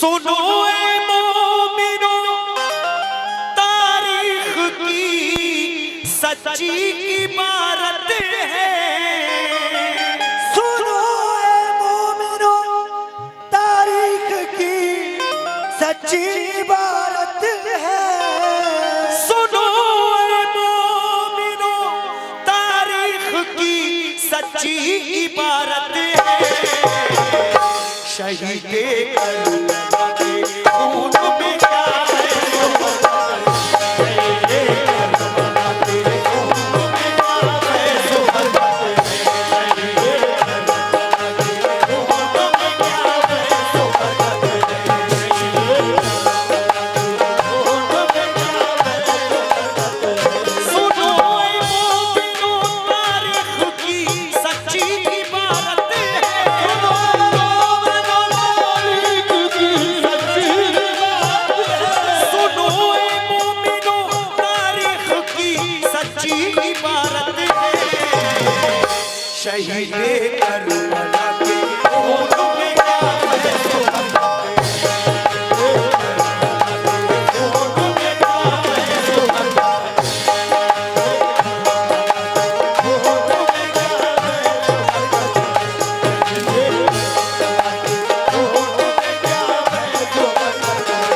सुनो ए मोमिनो तारीख की सच्ची इबारत है। सुनो ए मोमिनो तारीख की सच्ची इबारत है। सुनो ए मोमिनो तारीख की सच्ची इबारत है। शहीदे करबला के खून में क्या है, शहीदे करबला के खून में क्या है, सो बरकत है। शहीदे करबला के खून में क्या है, सो बरकत है। शहीदे करबला के खून में क्या है, सो बरकत है। सुनो ए मोमिनो तारीख की सच्ची इबारत है। सुनो ए मोमिनो तारीख की सच्ची इबारत है। शहीदे करबला के खून में क्या है, सो बरकत है। खून में क्या है, सो बरकत है। खून में क्या है, सो बरकत है। खून में क्या है, सो बरकत है।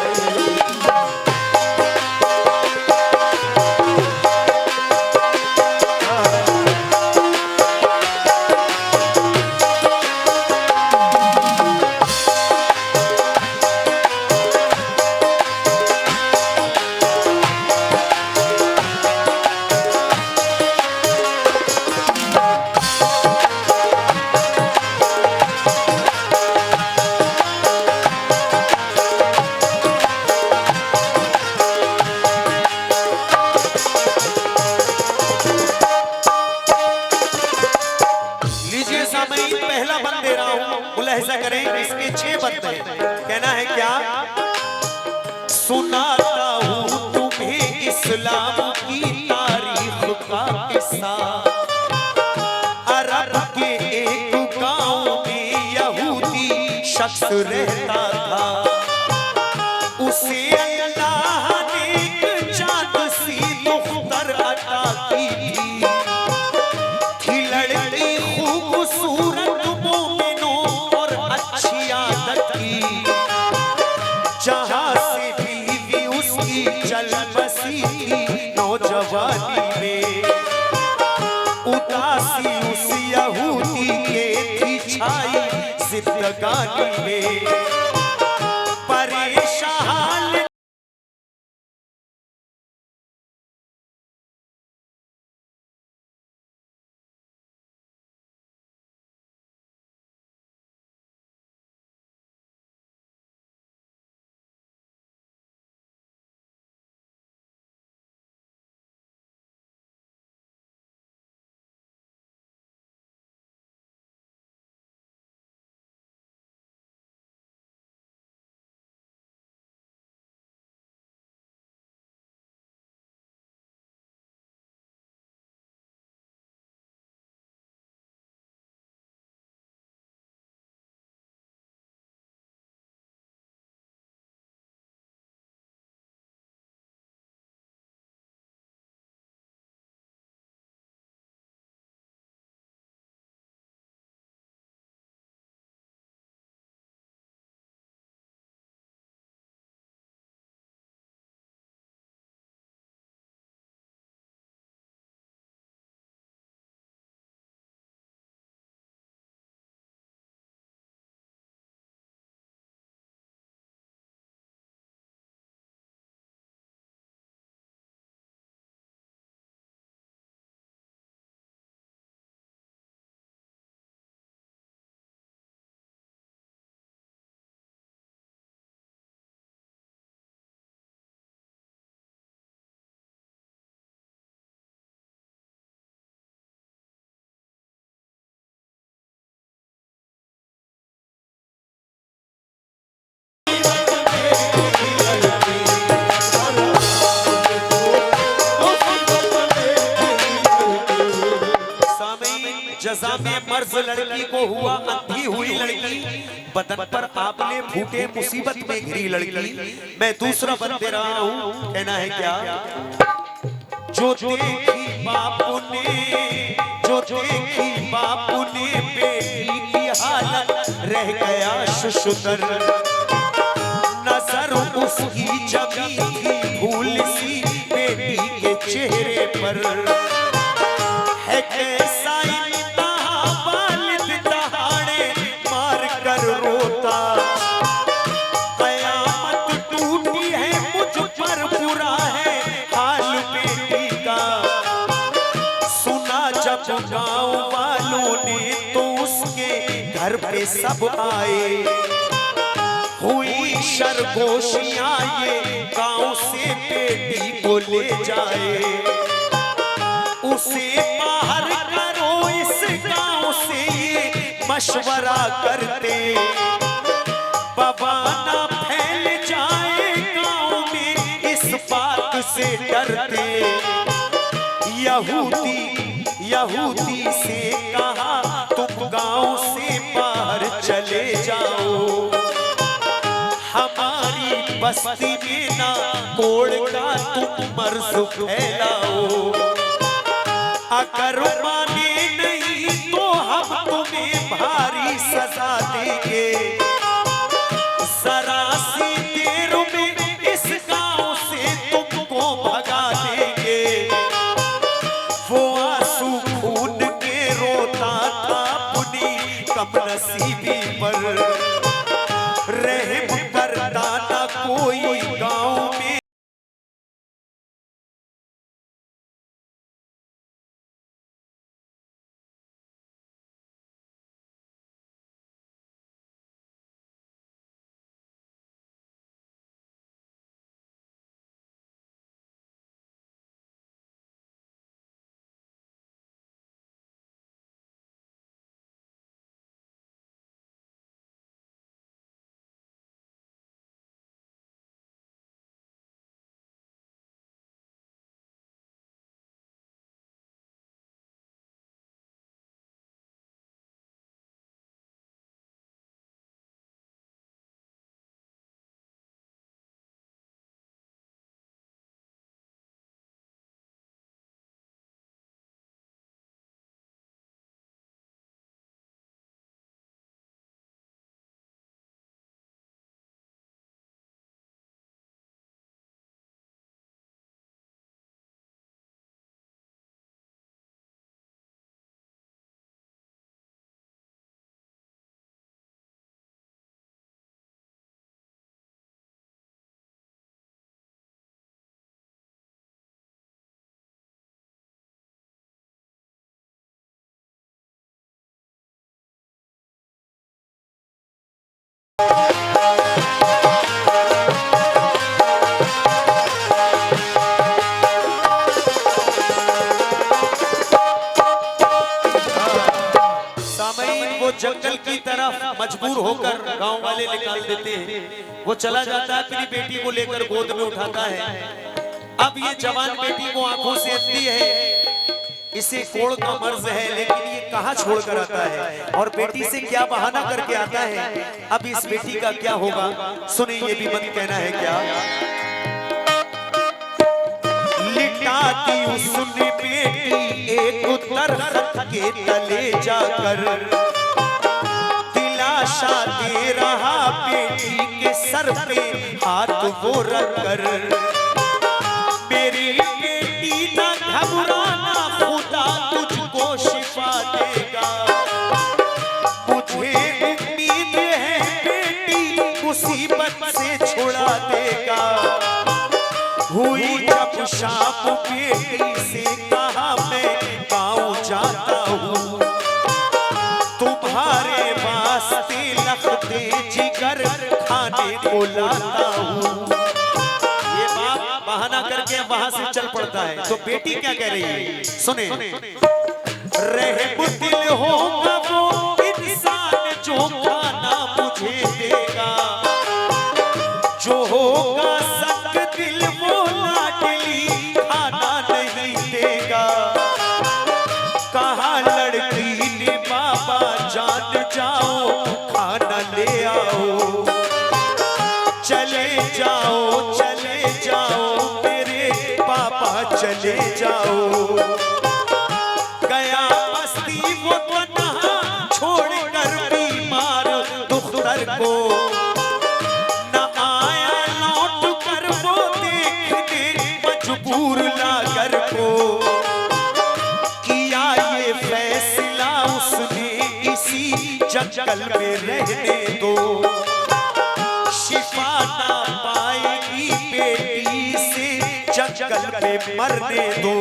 लीजिए सामईन, पहला बंद दे रहा हूं, मुलाहिजा करें। इसके 6 बंद हैं। कहना है क्या? सुनाता हूं तुम्हें इस्लाम की तारीख का किस्सा। अरब के एक गांव में यहूदी शख्स रहता था। उसे अल्लाह ने एक चाँद सी मुख्तर अता की थी। लड़की खूबसूरत, मोमिनों और अच्छी आदत की। जहां से बीवी उसकी चल बसी थी नौजवानी में, उदासी उस यहूदी के थी छाई जिंदगानी में। परेशान जज़ा में मर्ज लड़की को हुआ अंधी हुई लड़की, बदन पर आपने फूटे मुसीबत में घिरी लड़की, मैं दूसरा बन दे रहा हूँ, कहना है क्या? जो देखी बापू ने, जो देखी बापू ने बेटी की हालत, रह गया शुशुदर। नजर उसकी जमी थी भूल सी बेटी के चेहरे पर, है कैसा इंतहा वालिद दहाड़े मार कर रोता। कयामत टूटी है मुझ पर, बुरा है हाल बेटी का। सुना जब गांव वालों ने तो उसके घर पे सब आए, हुई शरगोशियां ये गांव से बेटी को ले जाए। उसे बाहर करो इस गांव से ये मशवरा करते, बवाना फैल जाए गांव में इस बात से डरते। यहूदी से कहा तुम गांव से बाहर चले जाओ, हमारी बस्ती में ना कोड़ का तुम मर्ज फैलाओ। अगर माने नहीं तो हम तुम्हें भारी सजा देंगे, जरा सी देर में इस गांव से तुमको भगा देंगे। वो आंसू खून के रोता था अपनी कमनसीबी पर, रहम करता ना कोई गांव में। जंगल की तरफ मजबूर होकर गांव वाले निकाल देते हैं। वो चला जाता है, अपनी बेटी को लेकर गोद में उठाता है। अब ये जवान बेटी को आंखों से अंधी है, इसे कोड़ का मर्ज है, लेकिन ये कहाँ छोड़ कर आता है और बेटी से क्या बहाना करके आता है। अब इस बेटी का क्या होगा, सुने ये भी मत कहना है क्या। लिटा दी उसने बेटी एक दरख्त के तले जाकर, दिलाशा दे रहा बेटी के सर पे हाथ वो रख कर। मेरी बेटी ना घबराना, खुदा तुझको शिफा देगा। मुझे उम्मीद है बेटी मुसीबत से छुड़ा देगा। हुई जब शाम बेटी से कहा मैं गाँव जाता हूँ, तुम्हारे वास्ते लखते जिगर खाने को लाता हूँ। ये बाप बहाना करके वहां से चल पड़ता है। तो बेटी क्या कह रही है, सुने। रहम दिल होगा वो इंसान जो खाना मुझे देगा, जो होगा सख्त दिल वो लाडली खाना नहीं देगा। कहा लड़की ने बाबा चले जाओ मेरे पापा चले जाओ। गया बस्ती वो तन्हा छोड़कर बीमार दुख्तर को, न आया लौट कर वो देखने मजबूर लागर को। किया ये फैसला उसने इसी जंगल में रहने दो। शिफा ना पाएगी बेटी से जंगल में मरने दो।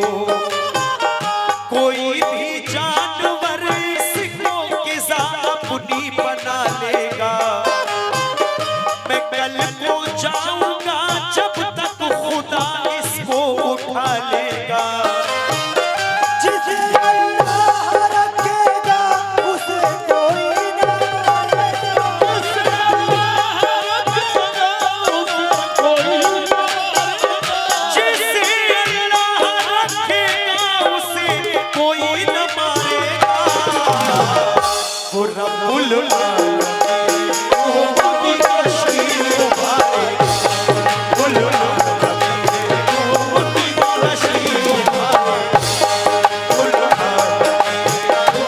कोई भी जानवर इसको किसा अपनी बना लेगा। मैं कल को जाऊंगा जब तक खुदा इसको उठा लेगा। जिसे अल्लाह रखेगा उसे कोई ना मारेगा। जिसे अल्लाह रखेगा उसे कोई न मारेगा। वो रब्बुल आलमीन वो की कश्ती उभारेगा। रब्बुल आलमीन वो की कश्ती उभारेगा। रब्बुल आलमीन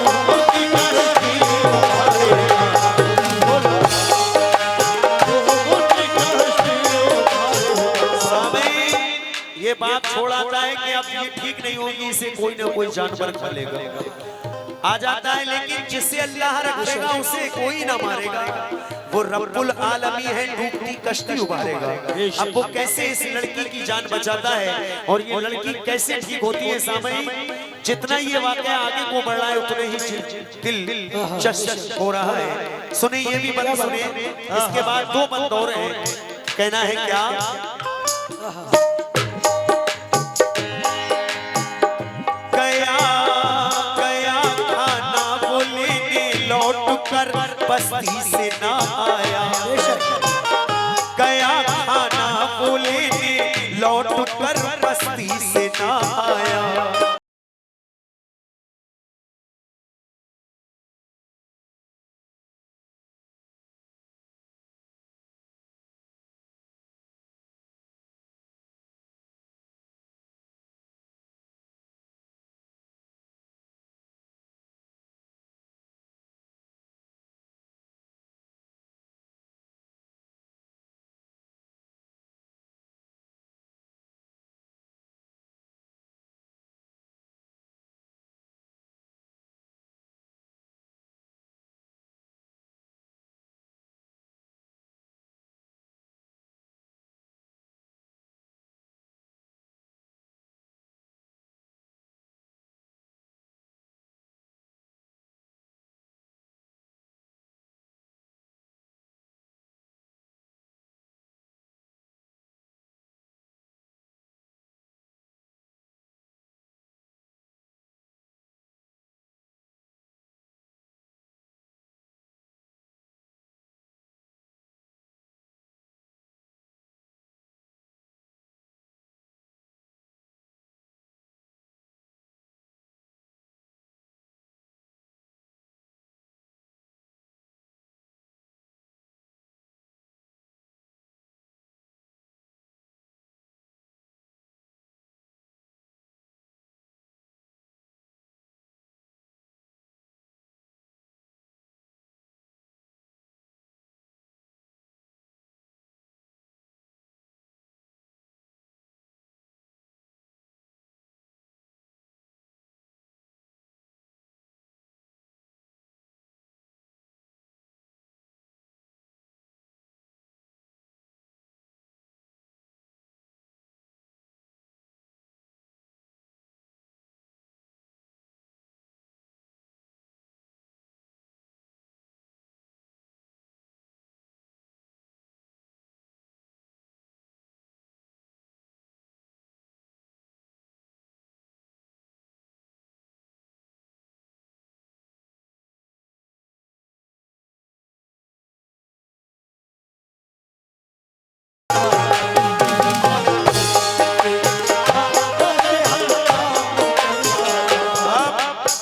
वो की कश्ती उभारेगा। सामने ये बात छोड़ आता है कि अब ये ठीक नहीं होगी, इसे कोई ना कोई जानवर खा लेगा। आ जाता है लेकिन जिसे अल्लाह रखेगा उसे कोई ना मारेगा। वो रब्बुल आलमी है, डूबती कश्ती उबारेगा। अब वो कैसे इस लड़की की जान बचाता है और ये लड़की कैसे ठीक होती है। सामने जितना ये वाकया आगे को बढ़ रहा है उतने ही दिल चश हो रहा है। सुने ये भी बंद सुने, इसके बाद दो बंद और हैं। कहना है क्या? गया खाना वो लेने लौट कर बस्ती से ना आया। गया खाना वो लेने लौट कर बस्ती से ना आया।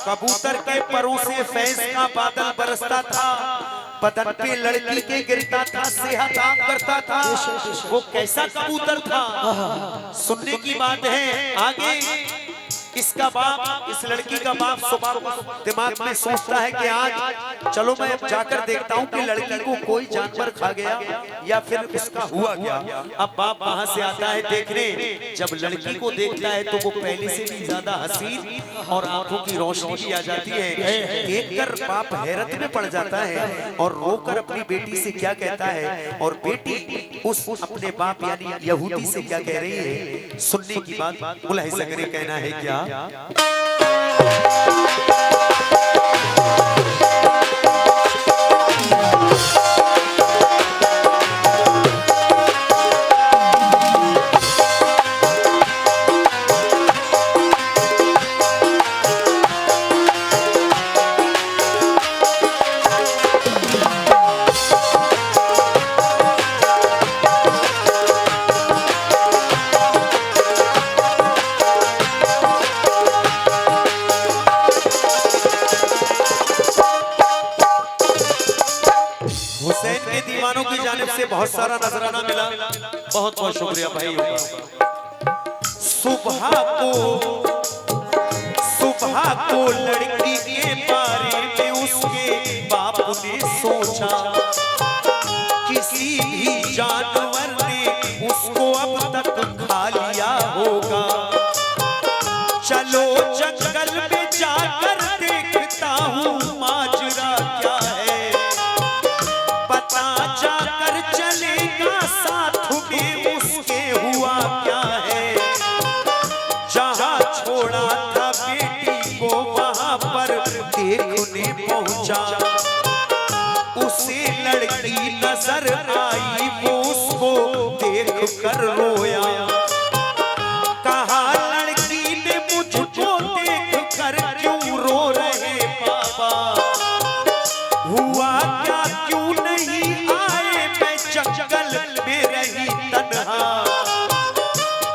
कबूतर के परों से फैज का बादल बरसता था। बदन पे लड़की के गिरता था, सेहत काम करता था, वो कैसा कबूतर था। सुनने की बात है। आगे इसका बाप, इस लड़की का बाप सुबह दिमाग में सोचता है कि आज चलो मैं अब जाकर देखता हूँ कि लड़की को कोई जानवर खा गया या फिर उसका हुआ क्या। अब बाप वहां से आता है देखने, जब लड़की को देखता है तो वो पहले से भी ज्यादा हसीन और आंखों की रोशनी भी आ जाती है। देखकर बाप हैरत में पड़ जाता है और रोकर अपनी बेटी से क्या कहता है, और बेटी उस अपने बाप यानी यहूदी से क्या कह रही है, सुनने की बात। मुलाहिजा करें, कहना है क्या। हुसैन के दीवानों की जानिब से बहुत सारा नजराना मिला, बहुत बहुत शुक्रिया भाई। सुबह को लड़की के बारे में उसके बाप ने सोचा, किसी भी जानवर ने उसको अब तक खा लिया होगा। चलो जंगल में जाकर देखता हूँ माजरा क्या है, पता जाकर चलेगा साथ में उसके हुआ क्या है। जहाँ छोड़ा था बेटी को वहां पर देखने पहुंचा, उसे लड़की नजर आई, वो उसको देख कर रोया। कहा लड़की ने मुझको देख कर क्यों रो रहे पापा, हुआ क्या क्यों नहीं आए, मैं जंगल में रही तन्हा।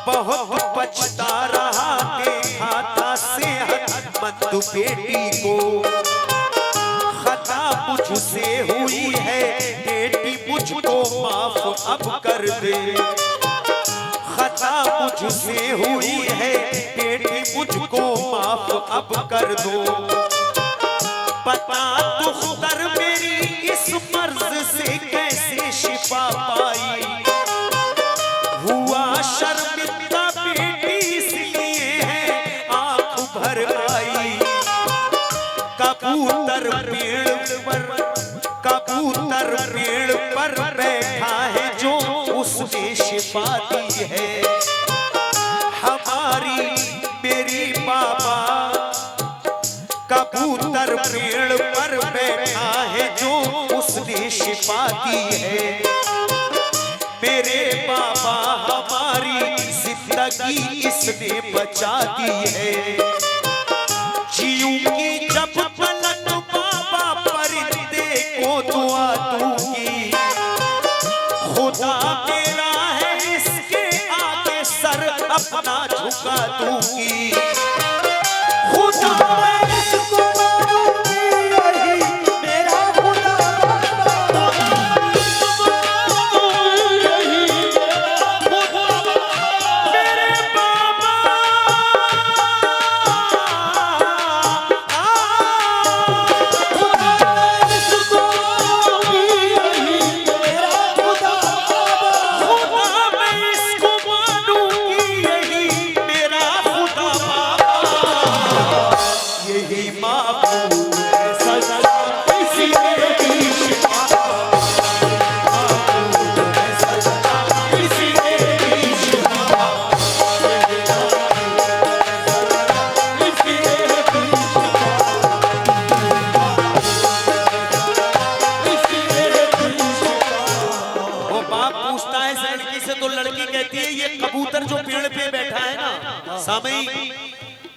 बहुत पछता रहा, देखा था सेहतमंद बेटी को। खता मुझसे हुई है बेटी, मुझको माफ अब कर दे। खता मुझसे हुई है बेटी, मुझको माफ अब कर दो। पता दुख्तर मेरी इस मर्ज से कैसे शिफा पाई, हुआ शर्मिंदा बेटी इसलिए है आंख भर आई। कबूतर पेड़ पर बैठा है जो उसने शिफा दी है। हमारी मेरी बाबा कबूतर पेड़ पर बैठा है जो उसने शिफा दी है। मेरे बाबा हमारी जिंदगी इसने बचा दी है। जीऊंगी जब पलक बाबा परिंदे को दुआ दूंगी। खुदा मेरा है इसके आगे सर अपना झुका दूंगी। खुदा मैं इसको मारूंगी, यही मेरा खुदा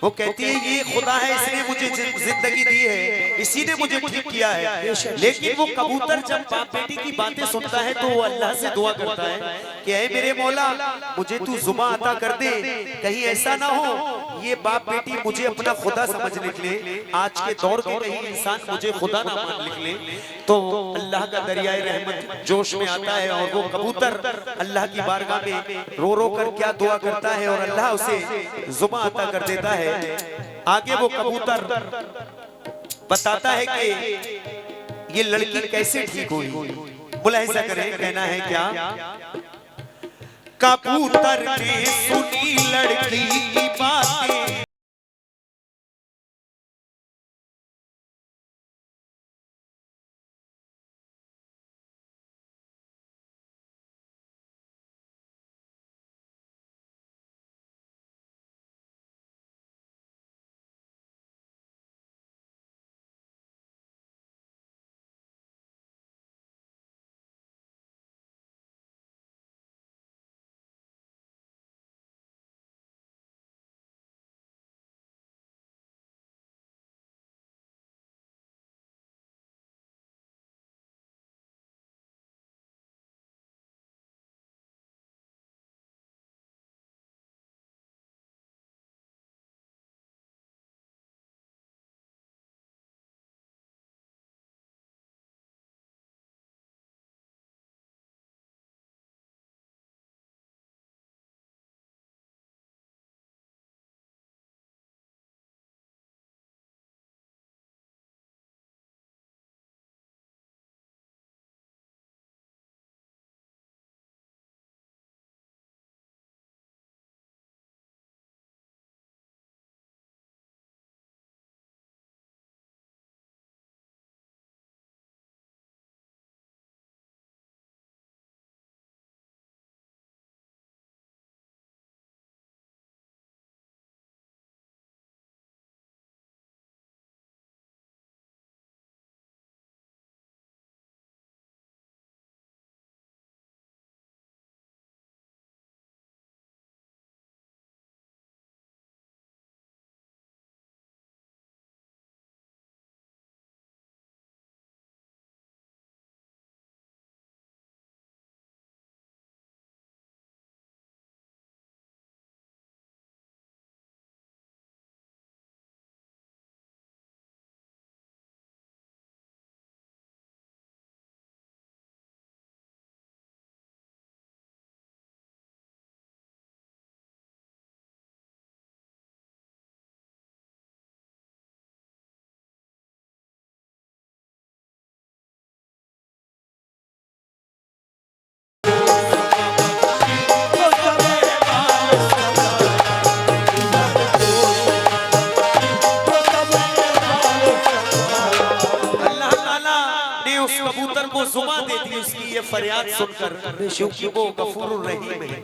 वो कहती है ये खुदा है, इसने मुझे जिंदगी दी है, इसी ने मुझे ठीक किया है। लेकिन वो कबूतर जब बाप बेटी की बातें सुनता है तो वो अल्लाह से दुआ करता है कि ऐ मेरे मौला मुझे तू जुबान अता कर दे, कहीं ऐसा ना हो ये बाप बेटी मुझे अपना खुदा समझ निकले, आज के दौर के कहीं इंसान मुझे खुदा ना मान निकले। तो अल्लाह का दरियाए रहमत जोश में आता है और वो कबूतर अल्लाह की बारगाह में रो रो कर क्या दुआ करता है और अल्लाह उसे जुबान अता कर देता है। आगे वो कबूतर बताता है कि ये लड़की कैसे ठीक हुई। मुलाहिजा करें, कहना है क्या, कबूतर ने सुनी लड़की की बातें, कबूतर को जुबान दे दी उसकी ये फरियाद सुनकर, क्योंकि वो गफूरुर रहीम है,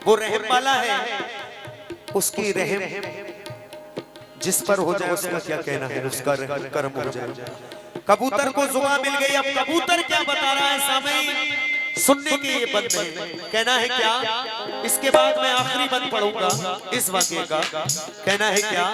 वो रहम वाला है। उसकी रहम जिस पर हो जाए उसका क्या कहना है, उसका कर्म हो जाए। कबूतर को जुबान मिल गई। अब कबूतर क्या बता रहा है सामने सुनने के ये बंद है। कहना है क्या, इसके बाद मैं आखिरी बंद पढ़ूंगा इस वाक्य का। कहना है क्या,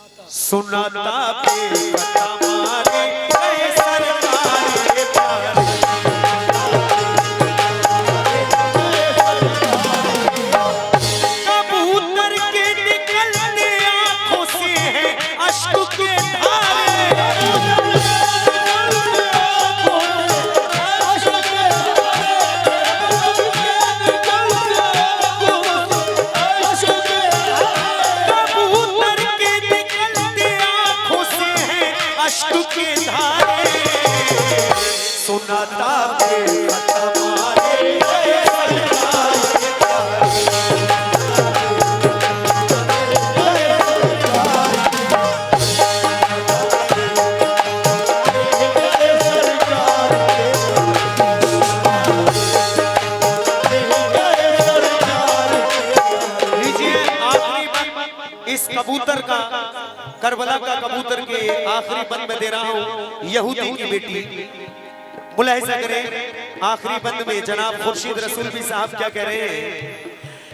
सुनाता बेपता मारे गए सरकारी प्यारे। कबूतर के निकलते आंखों से हैं अश्क के धारे। के धारे सुनाता बेपता मारे गए सरकारी लीजिए आखिरी इस कबूतर का करबला का कबूतर के आखिरी बंद में दे रहा हूं। यहूदी की बेटी मुलाहिजा करें आखिरी बंद में जनाब खुर्शीद रसूलवी साहब क्या कह रहे हैं।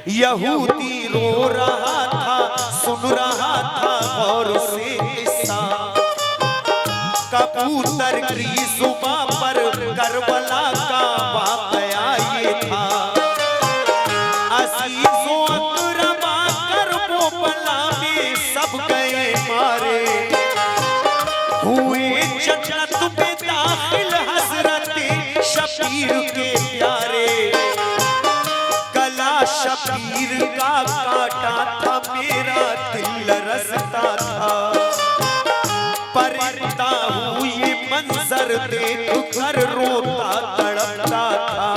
यहूदी रो रहा था सुन रहा था गौर से किस्सा, कबूतर की जुबां पर करबला का वाकया ये था। अजीजों अकरमा करबला में सब गए मारे, हुए जन्नत में दाखिल हजरत शबीर के प्यारे। गला शबीर का काटा था मेरा दिल रसता था, परिंदा हुई मंजर देख कर रोता तड़पता था।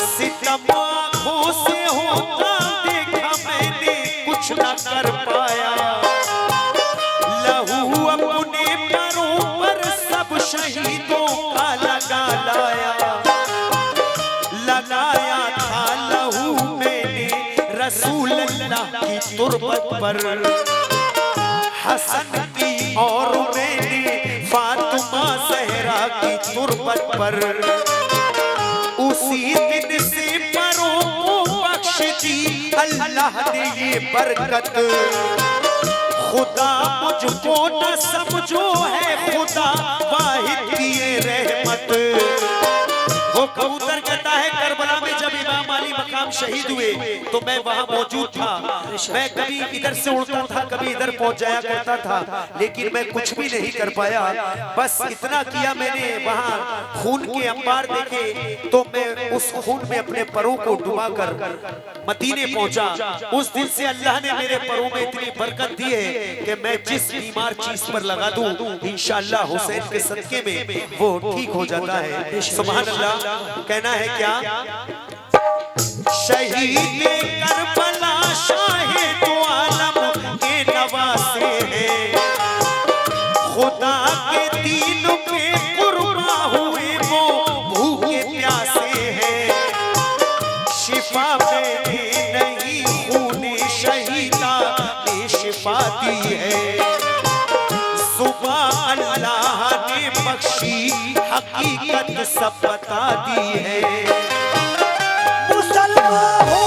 सितम आँखों से होता देखा मैंने कुछ न कर पाया, लहू अपने पैरों पर सब शहीदों का लगा लाया। लगाया था लहू मैंने रसूल अल्लाह की तुरबत पर, हसन की और मैंने फातिमा ज़हरा की तुरबत पर। उसी दिन से परों को बख्श दी अल्लाह ने ये बरकत। खुदा मुझको न समझो है खुदा वाहिद की ये रहमत। वो कबूतर कहता है करबला में जब इमाम अली मकाम शहीद हुए तो मैं वहां मौजूद था। मैं कभी इधर से उड़ता था कभी इधर पहुंच जाया करता था, लेकिन मैं कुछ भी नहीं कर पाया। बस इतना किया मैंने, वहां खून के अंबार देखे तो मैं उस खून में अपने परों को डुबाकर मदीने पहुंचा। उस दिन से अल्लाह ने मेरे परों में इतनी बरकत दी है कि मैं जिस बीमार चीज पर लगा दूं इंशाअल्लाह हुसैन के सदके में वो ठीक हो जाता है। सुभान अल्लाह। कहना है क्या, शहीद करबला शाहे दो आलम के नवासे हैं, खुदा के दीन पे कुर्बा हुए वो भूखे प्यासे हैं। शिफा में नहीं खूने शहीदा ने शिफा दी है, सुबह अल्लाह ने बख्शी हकीकत सब बता दी है। मुसलमान